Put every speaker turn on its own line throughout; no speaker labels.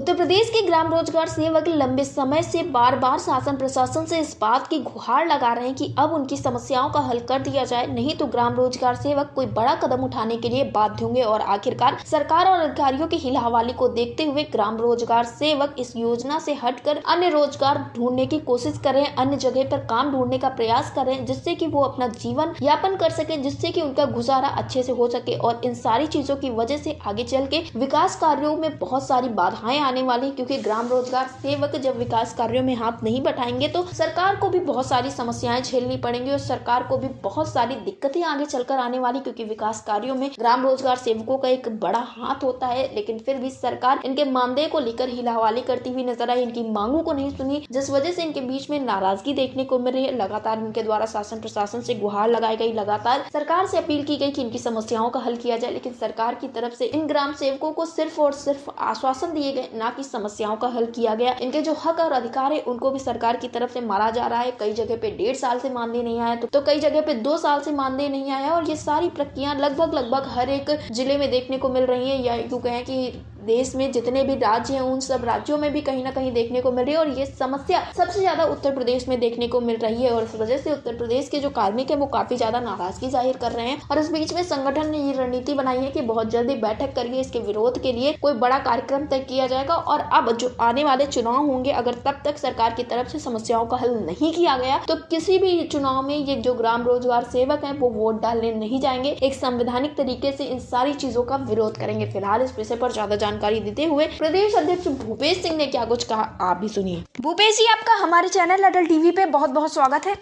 उत्तर प्रदेश के ग्राम रोजगार सेवक लंबे समय से बार बार शासन प्रशासन से इस बात की गुहार लगा रहे हैं कि अब उनकी समस्याओं का हल कर दिया जाए, नहीं तो ग्राम रोजगार सेवक कोई बड़ा कदम उठाने के लिए बाध्य होंगे। और आखिरकार सरकार और अधिकारियों के हिलहवाली को देखते हुए ग्राम रोजगार सेवक इस योजना से हटकर अन्य रोजगार ढूंढने की कोशिश कर रहे हैं, अन्य जगह पर काम ढूंढने का प्रयास कर रहे हैं, जिससे कि वो अपना जीवन यापन कर सके, जिससे कि उनका गुजारा अच्छे से हो सके। और इन सारी चीजों की वजह से आगे चल के विकास कार्यों में बहुत सारी बाधाएं आने वाली, क्योंकि ग्राम रोजगार सेवक जब विकास कार्यों में हाथ नहीं बढ़ाएंगे तो सरकार को भी बहुत सारी समस्याएं झेलनी पड़ेंगी और सरकार को भी बहुत सारी दिक्कतें आगे चलकर आने वाली, क्योंकि विकास कार्यों में ग्राम रोजगार सेवकों का एक बड़ा हाथ होता है। लेकिन फिर भी सरकार इनके मानदेय को लेकर हिलाहवाली करती हुई नजर आई, इनकी मांगों को नहीं सुनी, जिस वजह से इनके बीच में नाराजगी देखने को मिल रही है। लगातार इनके द्वारा शासन प्रशासन से गुहार लगाई गई, लगातार सरकार से अपील की गई कि इनकी समस्याओं का हल किया जाए, लेकिन सरकार की तरफ से इन ग्राम सेवकों को सिर्फ और सिर्फ आश्वासन दिए गए, ना कि समस्याओं का हल किया गया। इनके जो हक और अधिकार है उनको भी सरकार की तरफ से मारा जा रहा है। कई जगह पे 1.5 साल से मानदेय नहीं आया, तो कई जगह पे 2 साल से मानदेय नहीं आया। और ये सारी प्रक्रिया लगभग हर एक जिले में देखने को मिल रही है, या यूं कहें कि देश में जितने भी राज्य हैं उन सब राज्यों में भी कहीं ना कहीं देखने को मिल रही है। और ये समस्या सबसे ज्यादा उत्तर प्रदेश में देखने को मिल रही है, और इस वजह से उत्तर प्रदेश के जो कार्मिक है वो काफी ज्यादा नाराजगी जाहिर कर रहे हैं। और इस बीच में संगठन ने ये रणनीति बनाई है कि बहुत जल्दी बैठक करके इसके विरोध के लिए कोई बड़ा कार्यक्रम तय किया जाएगा। और अब जो आने वाले चुनाव होंगे, अगर तब तक सरकार की तरफ से समस्याओं का हल नहीं किया गया तो किसी भी चुनाव में ये जो ग्राम रोजगार सेवक है वो वोट डालने नहीं जाएंगे, एक संवैधानिक तरीके से इन सारी चीजों का विरोध करेंगे। फिलहाल इस विषय पर ज्यादा जानकारी देते हुए प्रदेश अध्यक्ष भूपेश सिंह ने क्या कुछ कहा, आप भी सुनिए। भूपेश जी, आपका हमारे चैनल अटल टीवी पे बहुत बहुत स्वागत है।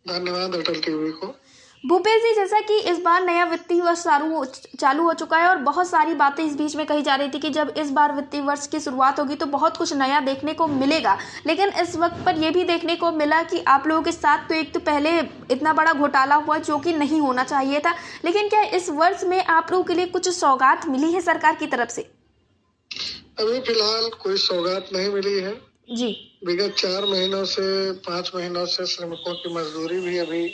धन्यवाद अटल टीवी को।
भूपेश जी, जैसा कि इस बार नया वित्तीय वर्ष चालू हो चुका है और बहुत सारी बातें इस बीच में कही जा रही थी कि जब इस बार वित्तीय वर्ष की शुरुआत होगी तो बहुत कुछ नया देखने को मिलेगा, लेकिन इस वक्त पर यह भी देखने को मिला कि आप लोगों के साथ तो एक तो पहले इतना बड़ा घोटाला हुआ जो कि नहीं होना चाहिए था, लेकिन क्या इस वर्ष में आप लोगों के लिए कुछ सौगात मिली है सरकार की तरफ से?
अभी फिलहाल कोई सौगात नहीं मिली है
जी।
विगत 4 महीनों से 5 महीनों से श्रमिकों की मजदूरी भी अभी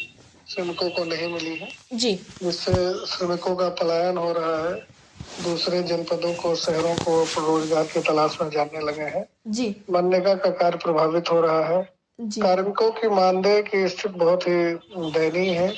श्रमिकों को नहीं मिली है
जी,
जिससे श्रमिकों का पलायन हो रहा है। दूसरे जनपदों को, शहरों को रोजगार की तलाश में जाने लगे हैं
जी,
मनरेगा का कार्य प्रभावित हो रहा है
जी,
कार्मिकों की मानदेय की स्थिति बहुत ही दयनीय है।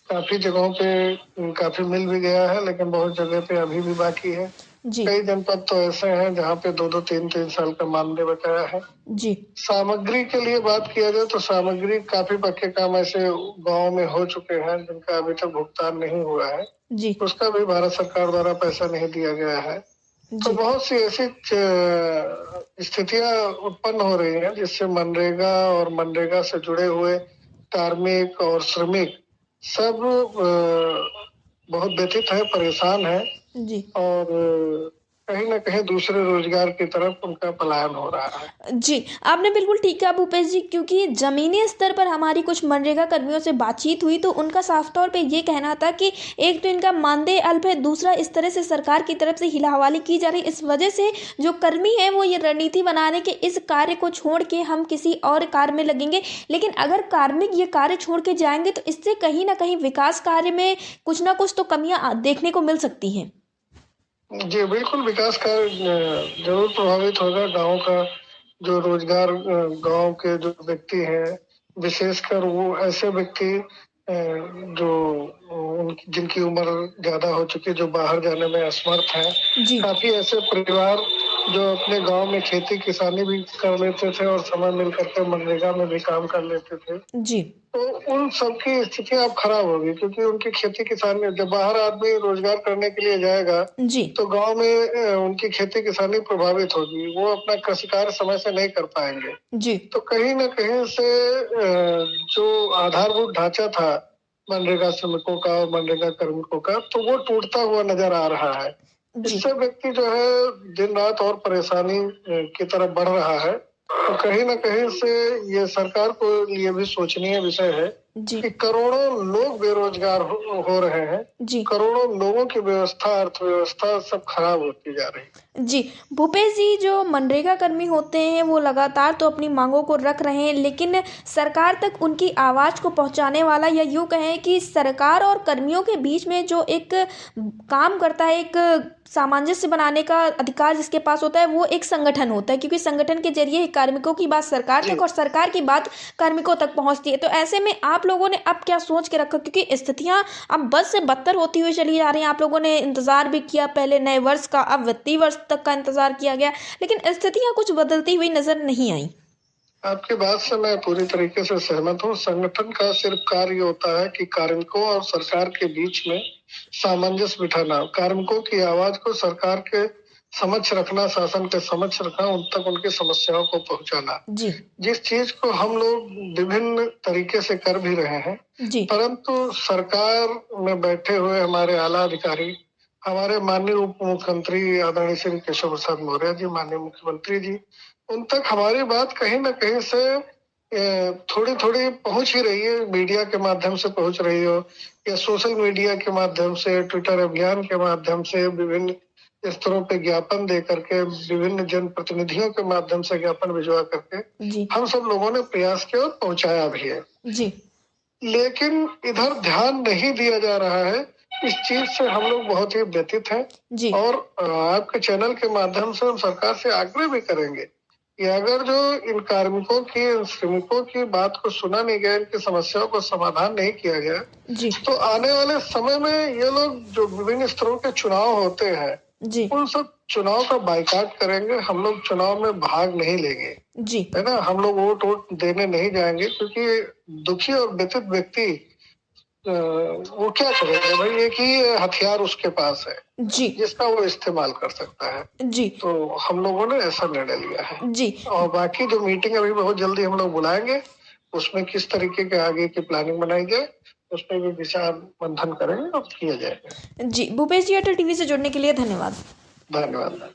काफी जगहों पे काफी मिल भी गया है, लेकिन बहुत जगह पे अभी भी बाकी है।
जी,
कई जनपद तो ऐसे हैं जहाँ पे 2-2, 3-3 साल का मानदेय बकाया है।
जी,
सामग्री के लिए बात किया जाए तो सामग्री काफी पक्के काम ऐसे गांव में हो चुके हैं जिनका अभी तक भुगतान नहीं हुआ है,
जी,
उसका भी भारत सरकार द्वारा पैसा नहीं दिया गया है। तो
जी,
बहुत सी ऐसी स्थितियां उत्पन्न हो रही हैं जिससे मनरेगा और मनरेगा से जुड़े हुए कार्मिक और श्रमिक सब बहुत व्यथित है, परेशान है
जी,
और कहीं ना कहीं दूसरे रोजगार की तरफ उनका पलायन हो रहा है।
जी। आपने बिल्कुल ठीक कहा भूपेश जी, क्योंकि जमीनी स्तर पर हमारी कुछ मनरेगा कर्मियों से बातचीत हुई तो उनका साफ तौर पे ये कहना था कि एक तो इनका मानदेय अल्प है, दूसरा इस तरह से सरकार की तरफ से हिलाहवाली की जा रही, इस वजह से जो कर्मी है वो ये रणनीति बना रहे कि इस कार्य को छोड़ के हम किसी और कार्य में लगेंगे। लेकिन अगर कार्मिक ये कार्य छोड़ के जाएंगे तो इससे कहीं ना कहीं विकास कार्य में कुछ ना कुछ तो कमियां देखने को मिल सकती हैं।
जी बिल्कुल, विकास कार्य जरूर प्रभावित होगा। गांव का जो रोजगार, गांव के जो व्यक्ति हैं, विशेषकर वो ऐसे व्यक्ति जो जिनकी उम्र ज्यादा हो चुकी है, जो बाहर जाने में असमर्थ हैं,
जी,
काफी ऐसे परिवार जो अपने गांव में खेती किसानी भी कर लेते थे और समय मिल करके मनरेगा में भी काम कर लेते थे,
जी,
तो उन सबकी स्थिति अब खराब होगी, क्योंकि उनकी खेती किसानी, जब बाहर आदमी रोजगार करने के लिए जाएगा
जी,
तो गांव में उनकी खेती किसानी प्रभावित होगी, वो अपना कृषि कार्य समय से नहीं कर पाएंगे।
जी,
तो कहीं न कहीं से जो आधारभूत ढांचा था मनरेगा श्रमिकों का और मनरेगा कार्मिकों का, तो वो टूटता हुआ नजर आ रहा है।
जी,
इससे व्यक्ति जो है दिन रात और परेशानी की तरफ बढ़ रहा है। तो कहीं न कहीं से ये सरकार को ये भी सोचनीय विषय है
जी,
कि करोड़ों लोग बेरोजगार हो रहे हैं,
जी।
करोड़ों लोगों की व्यवस्था, अर्थव्यवस्था सब खराब होती जा रही है।
जी, भूपेश जी, जो मनरेगा कर्मी होते हैं वो लगातार तो अपनी मांगों को रख रहे हैं, लेकिन सरकार तक उनकी आवाज़ को पहुंचाने वाला, या यूँ कहें कि सरकार और कर्मियों के बीच में जो एक काम करता है, एक सामंजस्य बनाने का अधिकार जिसके पास होता है, वो एक संगठन होता है, क्योंकि संगठन के जरिए कार्मिकों की बात सरकार
जी।
तक और सरकार की बात कार्मिकों तक पहुंचती है। तो ऐसे में आप लोगों ने अब क्या सोच के रखा, क्योंकि स्थितियां अब बद से बदतर होती हुई चली जा रही हैं। आप लोगों ने इंतजार भी किया पहले नए वर्ष का, अब वित्तीय वर्ष तक का इंतजार किया गया, लेकिन स्थितियां कुछ बदलती हुई नजर नहीं आई।
आपकी बात से मैं पूरी तरीके से सहमत हूँ। संगठन का सिर्फ कार्य होता है कि कार्मिकों और सरकार के बीच में सामंजस्य बिठाना, कार्मिकों की आवाज को सरकार के समक्ष रखना, शासन के समक्ष रखना, उन तक उनकी समस्याओं को पहुंचाना।
जी,
जिस चीज को हम लोग विभिन्न तरीके से कर भी रहे हैं,
जी,
परंतु सरकार में बैठे हुए हमारे आला अधिकारी, हमारे माननीय उप मुख्यमंत्री आदरणीय श्री केशव प्रसाद मौर्य जी, माननीय मुख्यमंत्री जी, उन तक हमारी बात कहीं न कहीं से थोड़ी थोड़ी पहुंच ही रही है। मीडिया के माध्यम से पहुंच रही हो, या सोशल मीडिया के माध्यम से, ट्विटर अभियान के माध्यम से, विभिन्न स्तरों पे ज्ञापन दे करके, विभिन्न जनप्रतिनिधियों के माध्यम से ज्ञापन भिजवा करके
जी,
हम सब लोगों ने प्रयास किया और पहुंचाया भी है।
जी,
लेकिन इधर ध्यान नहीं दिया जा रहा है। इस चीज से हम लोग बहुत ही व्यथित हैं।
जी,
और आपके चैनल के माध्यम से हम सरकार से आग्रह भी करेंगे कि अगर जो इन कार्मिकों की, इन श्रमिकों की बात को सुना नहीं गया, इनकी समस्याओं को समाधान नहीं किया गया,
जी,
तो आने वाले समय में ये लोग जो विभिन्न स्तरों के चुनाव होते हैं,
जी,
उन सब चुनाव का बाइकाट करेंगे। हम लोग चुनाव में भाग नहीं लेंगे,
जी,
है ना। हम लोग वोट देने नहीं जाएंगे, क्योंकि दुखी और व्यथित व्यक्ति वो क्या करेगा भाई। एक ही हथियार उसके पास है
जी,
जिसका वो इस्तेमाल कर सकता है।
जी,
तो हम लोगों ने ऐसा निर्णय लिया है।
जी,
और बाकी जो मीटिंग अभी बहुत जल्दी हम लोग बुलाएंगे, उसमें किस तरीके के आगे की प्लानिंग बनाई जाए, उस पर भी विचार मंथन करेंगे और किया जाएगा।
जी। भूपेश जी, अटल टीवी से जुड़ने के लिए धन्यवाद।
धन्यवाद।